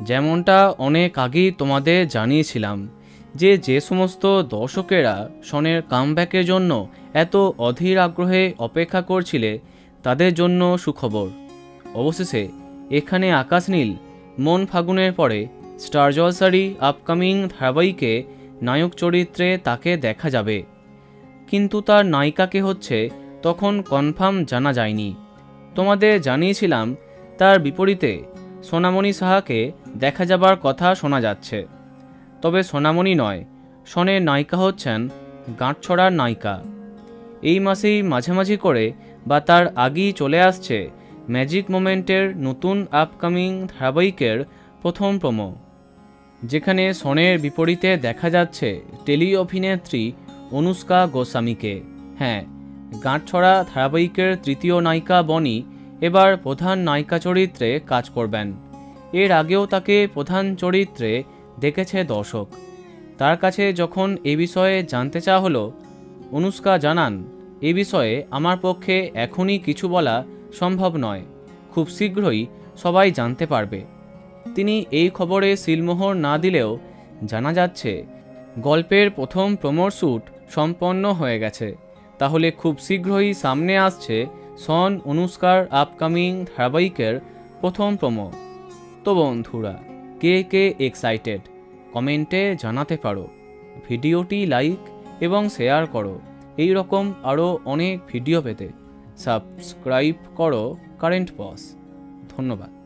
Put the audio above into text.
যেমনটা অনেক আগেই তোমাদের জানিয়েছিলাম যে সমস্ত দর্শকেরা শনের কামব্যাকের জন্য এত অধীর আগ্রহে অপেক্ষা করছিলে তাদের জন্য সুখবর। অবশেষে এখানে আকাশ নীল মন ফাগুনের পরে স্টার জলসারই আপকামিং ধারাবাহিকে নায়ক চরিত্রে তাকে দেখা যাবে, কিন্তু তার নায়িকাকে হচ্ছে তখন কনফার্ম জানা যায়নি। তোমাদের জানিয়েছিলাম তার বিপরীতে সোনামণি সাহাকে দেখা যাবার কথা শোনা যাচ্ছে। তবে সোনামণি নয়, শনের নায়িকা হচ্ছেন গাঁটছড়ার নায়িকা। এই মাসেই মাঝামাঝি করে বা তার আগেই চলে আসছে ম্যাজিক মোমেন্টের নতুন আপকামিং ধারাবাহিকের প্রথম প্রোমো, যেখানে শনের বিপরীতে দেখা যাচ্ছে টেলি অভিনেত্রী অনুষ্কা গোস্বামীকে। হ্যাঁ, গাঁটছড়া ধারাবাহিকের তৃতীয় নায়িকা বনি এবার প্রধান নায়িকা চরিত্রে কাজ করবেন। এর আগেও তাকে প্রধান চরিত্রে দেখেছে দর্শক। তার কাছে যখন এ বিষয়ে জানতে চাওয়া হলো, অনুষ্কা জানান, এ বিষয়ে আমার পক্ষে এখনই কিছু বলা সম্ভব নয়, খুব শীঘ্রই সবাই জানতে পারবে। তিনি এই খবরে সিলমোহর না দিলেও জানা যাচ্ছে গল্পের প্রথম প্রোমোর শ্যুট সম্পন্ন হয়ে গেছে। তাহলে খুব শীঘ্রই সামনে আসছে শন অনুষ্কার আপকামিং ধারাবাহিকের প্রথম প্রোমো। তো বন্ধুরা, কে কে এক্সাইটেড কমেন্টে জানাতে পারো। ভিডিওটি লাইক এবং শেয়ার করো। এই রকম আরও অনেক ভিডিও পেতে সাবস্ক্রাইব করো কারেন্ট বস। ধন্যবাদ।